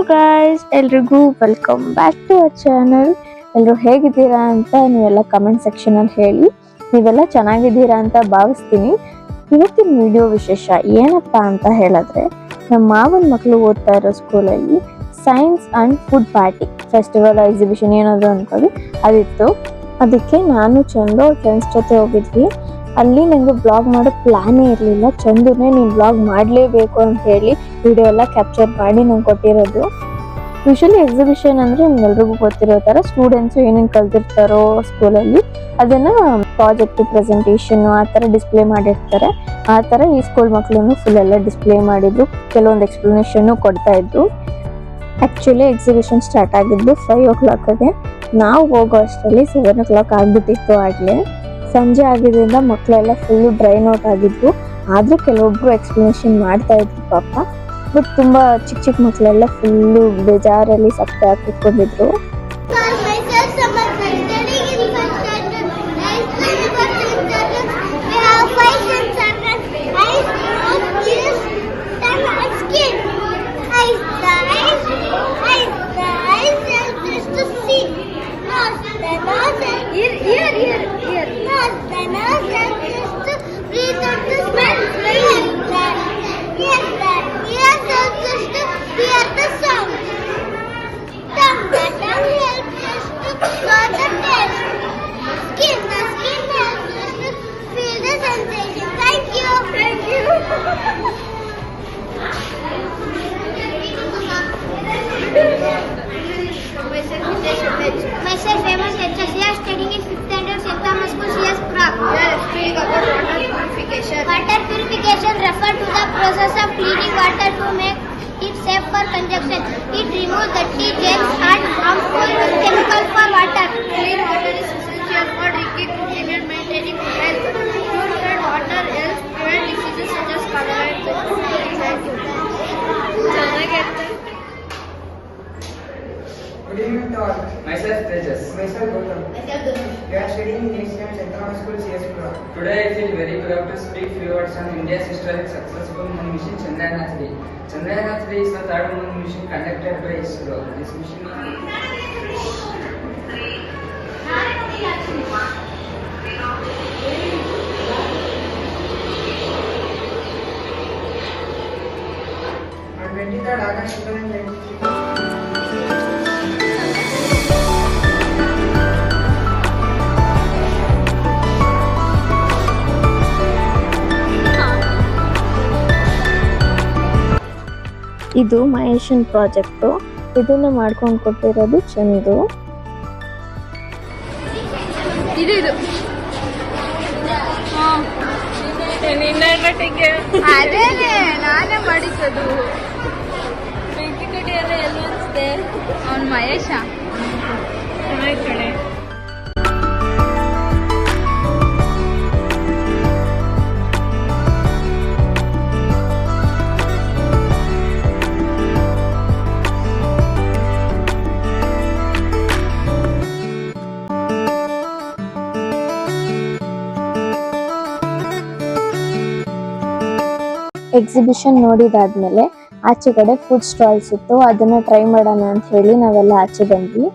Guys, ಎಲ್ರಿಗೂ welcome back to our channel. ಎಲ್ಲರೂ ಹೇಗಿದ್ದೀರಾ ಅಂತ ನೀವೆಲ್ಲ ಕಮೆಂಟ್ ಸೆಕ್ಷನ್ ಅಲ್ಲಿ ಹೇಳಿ. ನೀವೆಲ್ಲ ಚೆನ್ನಾಗಿದ್ದೀರಾ ಅಂತ ಭಾವಿಸ್ತೀನಿ. ಇವತ್ತಿನ ವಿಡಿಯೋ ವಿಶೇಷ ಏನಪ್ಪಾ ಅಂತ ಹೇಳಿದ್ರೆ, ನಮ್ಮ ಮಾವನ ಮಕ್ಕಳು ಓದ್ತಾ ಇರೋ ಸ್ಕೂಲಲ್ಲಿ science and food party festival exhibition ಏನಾದ್ರು ಅನ್ಕೊಳ್ಳಿ ಅದಿತ್ತು. ಅದಕ್ಕೆ ನಾನು ಚಂದು ಫ್ರೆಂಡ್ಸ್ ಜೊತೆ ಹೋಗಿದ್ವಿ. ಅಲ್ಲಿ ನಂಗೆ ಬ್ಲಾಗ್ ಮಾಡೋ ಪ್ಲಾನೇ ಇರಲಿಲ್ಲ. ಚಂದುನೇ ನೀನು ಬ್ಲಾಗ್ ಮಾಡಲೇಬೇಕು ಅಂತ ಹೇಳಿ ವಿಡಿಯೋ ಎಲ್ಲ ಕ್ಯಾಪ್ಚರ್ ಮಾಡಿ ನಂಗೆ ಕೊಟ್ಟಿರೋದು. ಯೂಶಲಿ ಎಕ್ಸಿಬಿಷನ್ ಅಂದರೆ ನಿಮ್ಗೆಲ್ರಿಗೂ ಗೊತ್ತಿರೋ ಥರ ಸ್ಟೂಡೆಂಟ್ಸು ಏನೇನು ಕಲ್ತಿರ್ತಾರೋ ಸ್ಕೂಲಲ್ಲಿ ಅದನ್ನು ಪ್ರಾಜೆಕ್ಟ್ ಪ್ರೆಸೆಂಟೇಷನ್ ಆ ಥರ ಡಿಸ್ಪ್ಲೇ ಮಾಡಿರ್ತಾರೆ. ಆ ಥರ ಈ ಸ್ಕೂಲ್ ಮಕ್ಕಳನ್ನು ಫುಲ್ ಎಲ್ಲ ಡಿಸ್ಪ್ಲೇ ಮಾಡಿದ್ರು, ಕೆಲವೊಂದು ಎಕ್ಸ್ಪ್ಲನೇಷನ್ನು ಕೊಡ್ತಾ ಇದ್ರು. ಆ್ಯಕ್ಚುಲಿ ಎಕ್ಸಿಬಿಷನ್ ಸ್ಟಾರ್ಟ್ ಆಗಿದ್ದು 5 o'clockಗೆ. ನಾವು ಹೋಗೋ ಅಷ್ಟರಲ್ಲಿ 7 o'clock ಆಗಿಬಿಟ್ಟಿತ್ತು. ಆಗಲೇ ಸಂಜೆ ಆಗಿದ್ದರಿಂದ ಮಕ್ಕಳೆಲ್ಲ ಫುಲ್ಲು ಡ್ರೈನ್ ಔಟ್ ಆಗಿದ್ವು. ಆದರೂ ಕೆಲವೊಬ್ರು ಎಕ್ಸ್ಪ್ಲನೇಷನ್ ಮಾಡ್ತಾ ಇದ್ರು ಪಾಪ. ಬಟ್ ತುಂಬ ಚಿಕ್ಕ ಮಕ್ಕಳೆಲ್ಲ ಫುಲ್ಲು ಬೇಜಾರಲ್ಲಿ ಸಪ್ಪೆ ಹಾಕಿ ಕುತ್ಕೊಂಡಿದ್ರು. Myself famous lecturer. She is studying in 5th standard St. Thomas School. She is Prague. We are explaining about water purification. Water purification refers to the process of cleaning water to make it safe for consumption. It removes dirty germs and harmful chemicals for water. Clean water is essential for drinking, cooking and maintaining health. Purified water helps prevent diseases such as cholera and typhoid. Good evening to all. Myself Tejas. Myself Gautam. Myself Dunu. We are studying in 8th standard St. Thomas School, CS Prague. Today I feel very proud to speak few words on India's historic successful moon mission Chandrayaan 3. Chandrayaan 3 is the third moon mission conducted by ISRO. This mission On 23rd August 2023. ಇದು ಮಹೇಶನ್ project. ಇದನ್ನ ಮಾಡ್ಕೊಂಡು ಕೊಟ್ಟಿರೋದು ಚಂದು. ಅದೇನೆ ನಾನೇ ಮಾಡಿಸೋದು. ಅವ್ನು ಮಹೇಶ ಕಡೆ. Exhibition ನೋಡಿದಾದ್ಮೇಲೆ ಆಚೆ ಕಡೆ ಫುಡ್ ಸ್ಟಾಲ್ಸ್ ಇತ್ತು, ಅದನ್ನ ಟ್ರೈ ಮಾಡೋಣ ಅಂತ ಹೇಳಿ ನಾವೆಲ್ಲ ಆಚೆ ಬಂದ್ವಿ.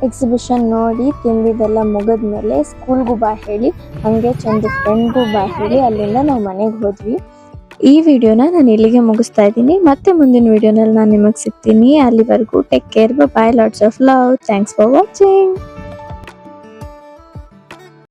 ಎಕ್ಸಿಬಿಷನ್ ನೋಡಿ ತಿಂದಿದ್ದೆಲ್ಲ ಮುಗಿದ್ಮೇಲೆ ಸ್ಕೂಲ್ಗೂ ಬಾ ಹೇಳಿ ಹಂಗೆ ಚಂದ ಫ್ರೆಂಡ್ಗೂ ಬಾ ಹೇಳಿ ಅಲ್ಲಿಂದ ನಾವು ಮನೆಗೆ ಹೋದ್ವಿ. ಈ ವಿಡಿಯೋನ ನಾನು ಇಲ್ಲಿಗೆ ಮುಗಿಸ್ತಾ ಇದ್ದೀನಿ. ಮತ್ತೆ ಮುಂದಿನ ವಿಡಿಯೋನಲ್ಲಿ ನಾನು ನಿಮಗೆ ಸಿಗ್ತೀನಿ. ಅಲ್ಲಿವರೆಗೂ take care, by, lots of love, thanks for watching.